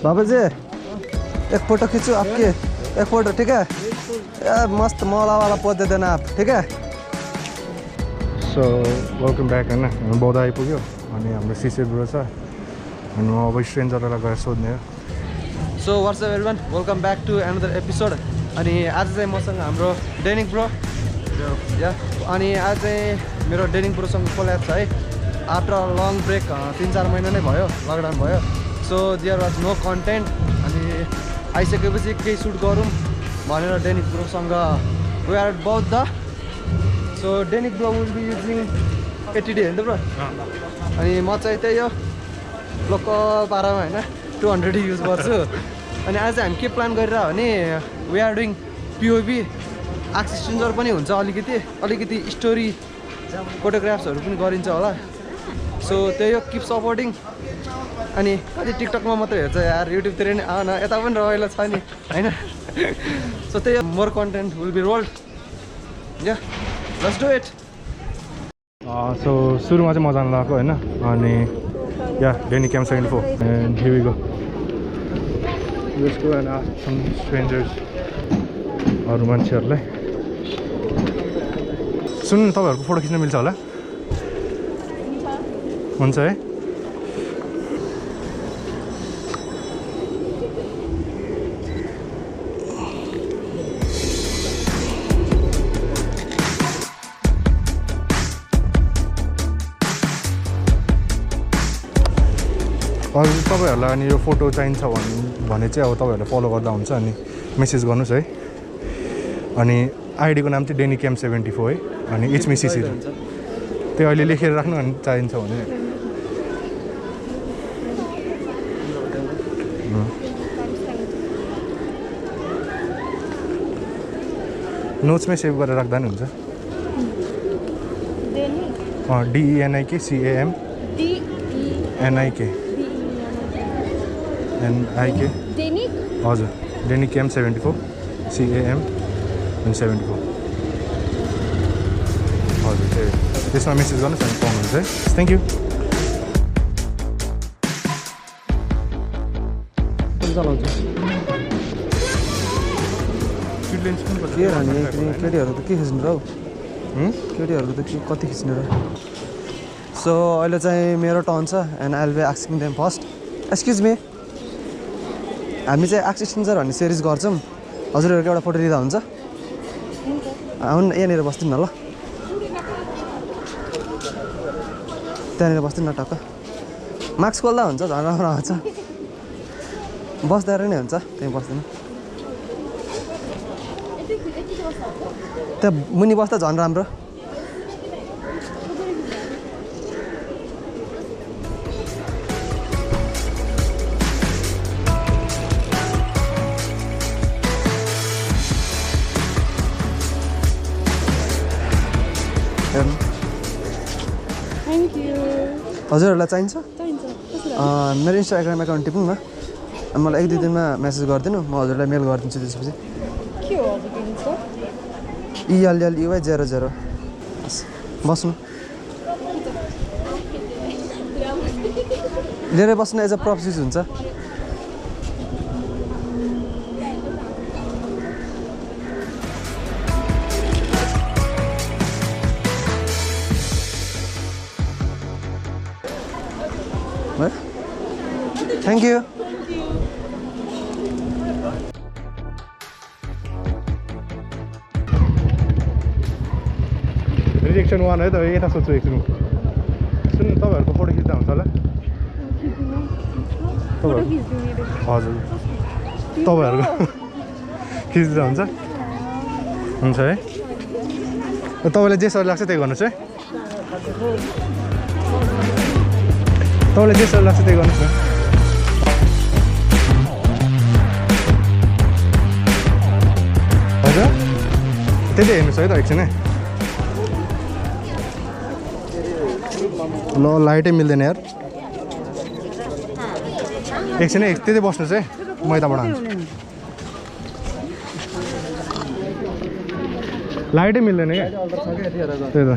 बाबा जी एक फोटो खींचो आपके, एक फोटो ठीक है यार, मस्त मौला वाला पोज दे देना आप, ठीक है। सो वेलकम ब्याक होइन, हामी बौद्ध आइपुग्यो अनि हाम्रो सिसे ब्रो छ अनि म अब स्ट्रेन्जरलाई गएर सोध्ने हो। So what's up everyone, welcome back to another episode. अनि आज चाहिँ मसँग हाम्रो डेनिक ब्रो या, अनि आज चाहिँ मेरो डेनिक ब्रोसँग कोल्याब छ है। आफ्टर लङ ब्रेक 3-4 महिना नै भयो, लकडाउन भयो, so there was no content. अनि आइसकेपछि केही सुट गरौँ भनेर डेनिक ब्रोसँग वी आर बौद्ध। सो डेनिक bro will be using 80D होइन त ब्रो, अनि म चाहिँ त्यही हो लोकल पारामा होइन 200D युज गर्छु। अनि आज हामी के प्लान गरिरह भने वी आर डुइङ POV, एक्सचेन्जर पनि हुन्छ, अलिकति स्टोरी फोटोग्राफ्सहरू पनि गरिन्छ होला। सो त्यही हो, किप सपोर्टिङ। अनि कति टिकटकमा मात्रै हेर्छ यार, युट्युबतिर नि आउन, यता पनि रमाइलो छ नि होइन। सो त्यही हो, more content will be rolled, yeah let's do it. So सुरुमा चाहिँ म जानु लगाएको होइन, अनि या Denikcam74 and here we go. Let's go and ask some strangers, अरू मान्छेहरूलाई। सुन्नु, तपाईँहरूको फोटो खिच्न मिल्छ होला? हुन्छ है। हजुर, तपाईँहरूलाई अनि यो फोटो चाहिन्छ भने चाहिँ अब तपाईँहरूलाई फलो गर्दा हुन्छ, अनि मेसेज गर्नुहोस् है। अनि आइडीको नाम चाहिँ Denikcam74 है, अनि इचमी सिसी त्यो अहिले लेखेर राख्नु, अनि चाहिन्छ भने। नोट्समै सेभ गरेर राख्दा नि हुन्छ। DENIK CAM NIK NIK हजुर, Denikcam74 CAM अनि 74 हजुर, त्यही त्यसमा मेसेज गर्नुहोस् अनि पाउनुहुन्छ है। Thank you. केटीहरू त के खिच्नु र हौ, केटीहरूको त कति खिच्नु र। सो अहिले चाहिँ मेरो टर्न छ and I will be asking them first. Excuse me, हामी चाहिँ एक्सचेन्जर भन्ने सिरिज गर्छौँ, हजुरहरूको एउटा फोटो लिँदा हुन्छ? आउनु यहाँनिर बस्दिनु न ल, त्यहाँनिर बस्दिनु न टक्क, मास्क खोल्दा हुन्छ, झन् राम्रो हुन्छ, बस्दा नै हुन्छ, त्यहीँ बस्दिनु। त्यहाँ मुनि बस्दा झन् राम्रो। हजुरहरूलाई चाहिन्छ? मेरो इन्स्टाग्राम एकाउन्ट टिप्नु न, मलाई 1-2 दिनमा मेसेज गरिदिनु, म हजुरलाई मेल गरिदिन्छु। त्यसपछि ELLEY00 बस्नु, लिएर बस्नु, एज अ प्रप युज हुन्छ। Thank you. रिजेक्सन 1 है त, यता सोध्छु एकछिन। सुन्नु, तपाईँहरूको फोटो खिच्दा हुन्छ होला? हजुर, तपाईँहरूको खिच्दा हुन्छ? हुन्छ है। तपाईँलाई जे सर लाग्छ त्यही गर्नुहोस् है। तपाईँलाई जे सर लाग्छ त्यही गर्नुहोस् न। हजुर, त्यति हेर्नुहोस् है त एकछिन है। ल, लाइटै मिल्दैन यार, एकछिन है, त्यतै बस्नुहोस् है, म यताबाट हान्छु। लाइटै मिल्दैन क्या, त्यही त।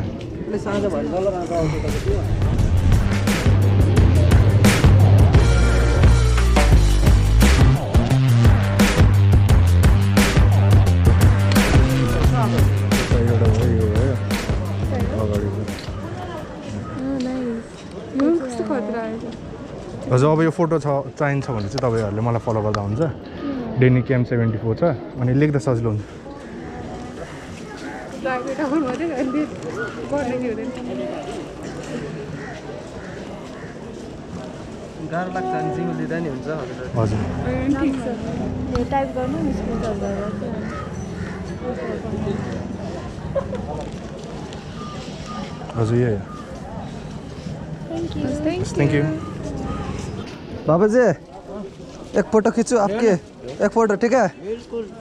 कस्तो खतरा आएछ हजुर अब यो फोटो चाहिन्छ भने चाहिँ तपाईँहरूले मलाई फलो गर्दा हुन्छ Denikcam74 छ अनि लेख्दा सजिलो हुन्छ प्राइभेट अकाउन्ट मात्रै गर्ने हुँदैन गाह्रो लाग्छ अनि जिउ लिँदा नि हुन्छ हजुर ठिक छ यो टाइप गर्नु नि स्क्रिनसट गरेर हजुर यही थ्याङ्क यू बाबा जी एक फोटो खींचो आपके एक फोटो ठीक है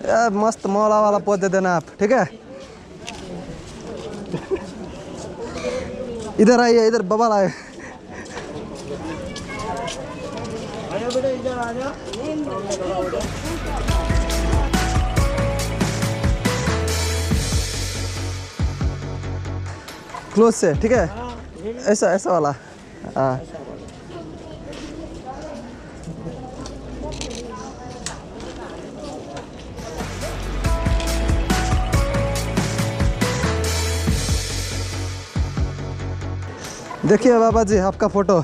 यार मस्त मौला वाला पोज दे देना आप ठीक है इधर आइए इधर बबल आए क्लोज से ठीक है ऐसा ऐसा वाला हाँ देखिए बाबा जी आपका फोटो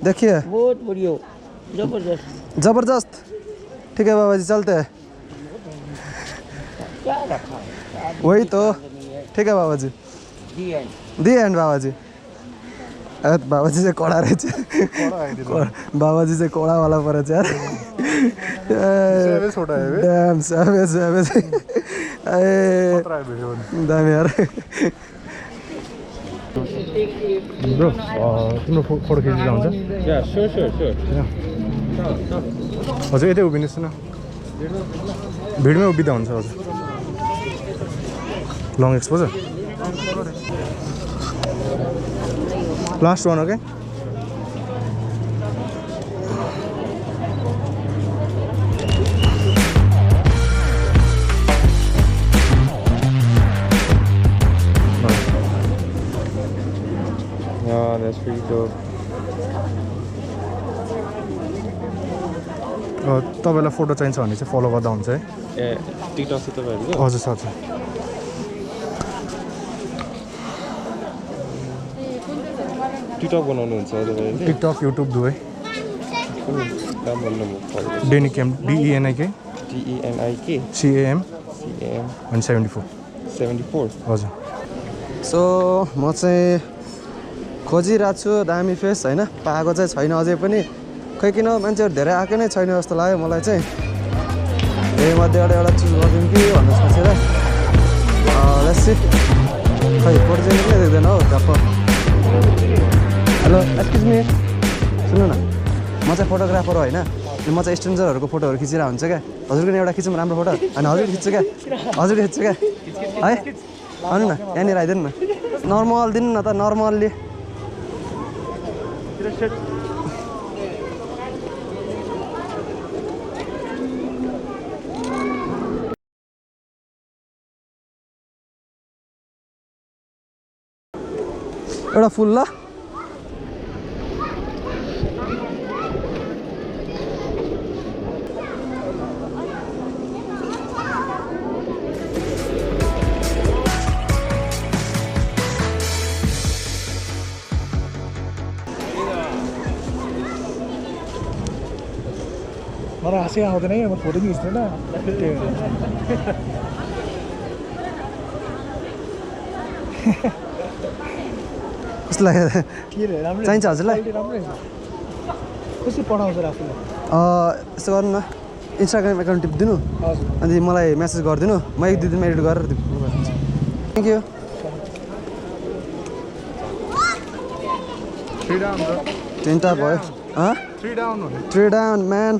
देखिए बहुत बढ़िया जबरदस्त जबरदस्त ठीक है बाबा जी चलते हैं क्या रखा है वही तो ठीक है बाबा जी दी एंड बाबा जी बाबा जी से कोड़ा रहे बाबा जी से कोड़ा वाला पर यार डैम सेवेज दाम यार ब्रो तिम्रो फोटो खिच्दा हुन्छ हजुर यतै उभिनुहोस् न भिडमै उभिँदा हुन्छ हजुर long exposure last one okay Yeah, that's pretty dope. तपाईँलाई फोटो चाहिन्छ भने चाहिँ फलो गर्दा हुन्छ है ए टिकटक छ तपाईँहरूको हजुर सर टिकटक बनाउनुहुन्छ तपाईँहरूले टिकटक युट्युब दुवै नाम भन्नु म Denikcam DENIK DENIK CAM CAM अनि 74 74 हजुर सो म चाहिँ खोजिरहेको छु दामी फेस होइन पाएको चाहिँ छैन अझै पनि खै किन मान्छेहरू धेरै आएको नै छैन जस्तो लाग्यो मलाई चाहिँ यही मध्येबाट एउटा चुज गरिदिउँ कि भनेर सोचेर लेट्स खै फोटो चाहिँ निक्लै देख्दैन हौ टप्प हेलो एक्सक्युज मी सुन्नु न म चाहिँ फोटोग्राफर होइन म चाहिँ स्ट्रेन्जरहरूको फोटोहरू खिचिरहेको हुन्छ क्या हजुरको नि एउटा खिचौँ राम्रो फोटो अनि हजुर खिच्छु क्या हजुरले खिच्छु क्या है आउनु न यहाँनिर आइदिनु न नर्मल दिनु न त नर्मल्ली एउटा फुल ल मलाई हाँसी आउँदैन है म फोटो पनि खिच्दैन कस्तो लाग्यो चाहिन्छ हजुरलाई कसरी पठाउँछ आफूलाई यसो गर्नु न इन्स्टाग्राम एकाउन्ट टिपिदिनु अनि मलाई मेसेज गरिदिनु म एक दुई दिनमा एडिट गरेर थ्याङ्क यू तिनवटा भयो थ्री डाउन म्यान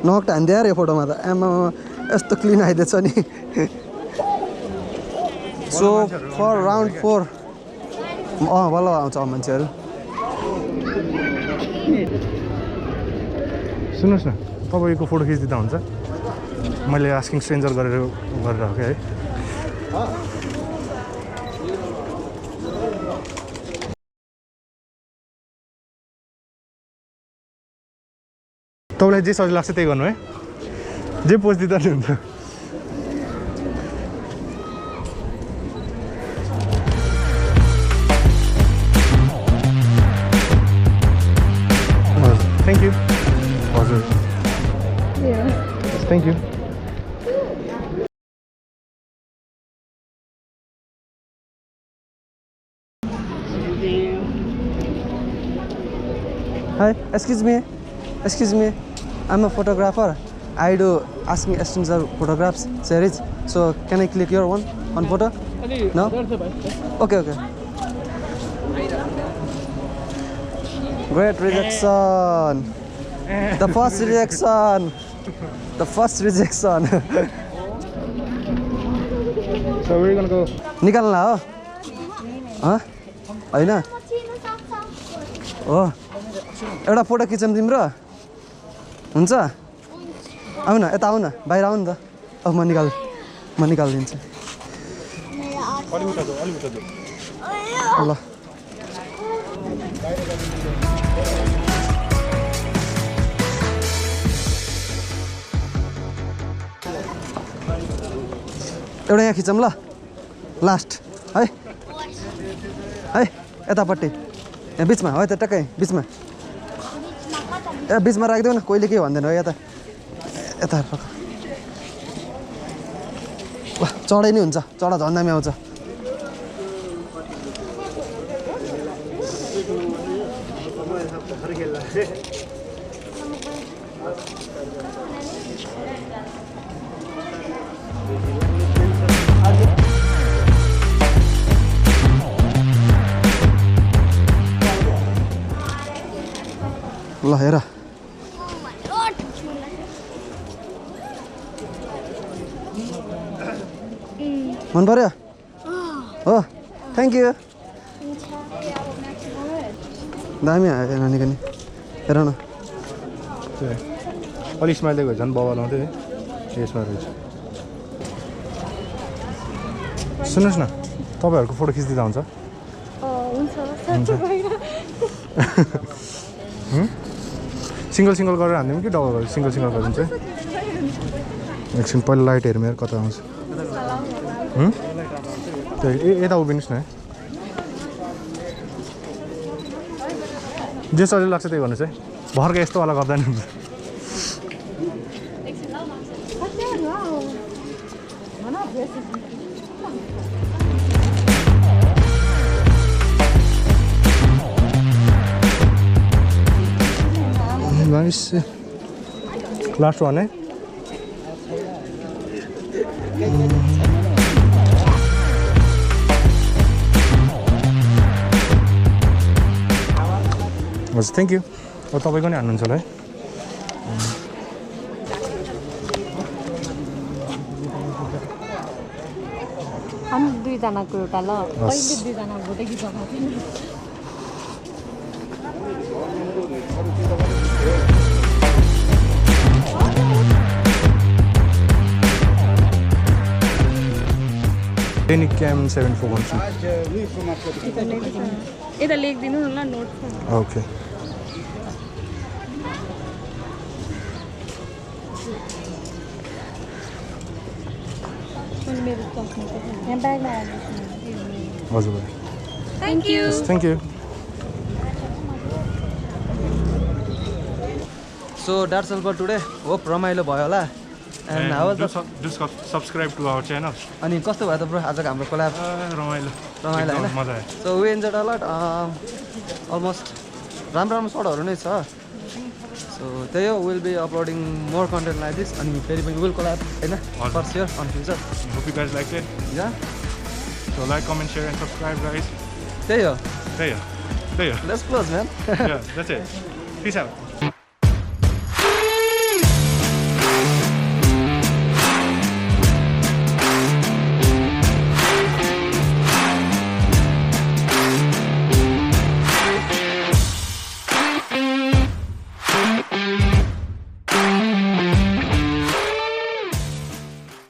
नकटा हान्दियो यार यो फोटोमा त आमा यस्तो क्लिन आइदिएछ नि सो फर राउन्ड 4 बल्ल आउँछ मान्छेहरू सुन्नुहोस् न तपाईँको फोटो खिचिदिँदा हुन्छ मैले आस्किङ स्ट्रेन्जर गरेर राखेँ है तपाईँलाई जे सजिलो लाग्छ त्यही गर्नु है जे पोज दिँदा नि हुन्छ थ्याङ्क यू हजुर Yeah. Thank you Hi, excuse me. Excuse me. I'm a photographer. I do asking stranger photographs series. So can I click your one on photo? No? Okay, okay. Great rejection. The first rejection. The first rejection. So we're gonna go निकाल्न हो? होइन? हो एउटा photo खिचौँ तिम्रो हुन्छ आऊ न यता आऊ न बाहिर आऊ नि त अब म निकालिदिन्छु ल एउटा यहाँ खिचौँ ल लास्ट है है यतापट्टि यहाँ बिचमा हो त टक्कै बिचमा ए बिचमा राखिदेऊ न कोहीले के भन्दैन हो यता यता ल चढाइ नै हुन्छ चढा झन् दामी आउँछ ल हेर मन पर्यो हो थ्याङ्क यू दामी आयो नानीको नि हेर न अलिक स्माइल दिएको झन् बबा लाउँथ्यो है यसमा रहेछ सुन्नुहोस् न तपाईँहरूको फोटो खिचिदिँदा हुन्छ सिङ्गल सिङ्गल गरेर हान्दिउँ कि डबल गरेर सिङ्गल सिङ्गल गरिदिन्छ एकछिन पहिला लाइट हेरौँ यार कता आउँछ यता उभिनुहोस् न जे सजिलो लाग्छ त्यही गर्नुहोस् है भर्खर यस्तोवाला गर्दा नि हुन्छ Nice. Last one, eh? हजुर थ्याङ्क यू अब तपाईँको नि हान्नुहुन्छ होला है हामी दुईजनाको एउटा ल पहिले दुईजना भोटै खिचाउनु Denikcam74 भन्छु यता लेखिदिनु न ल नोट ओके हजुर thank you thank you so that's all for today hope रमाइलो भयो होला and how was Do subscribe to our channel. अनि कस्तो भयो त ब्रो आजको हाम्रो कोल्याब रमाइलो रमाइलो होइन मजा आयो so we enjoyed a lot almost राम्रो राम्रो सटहरू नै छ सो त्यही हो will be uploading more content like this अनि फेरि पनि विल कोल्याब होइन for sure on future Hope you guys liked it. Yeah So like, comment, share and subscribe guys. त्यही हो There you go. Let's close man Yeah, that's it. Peace out.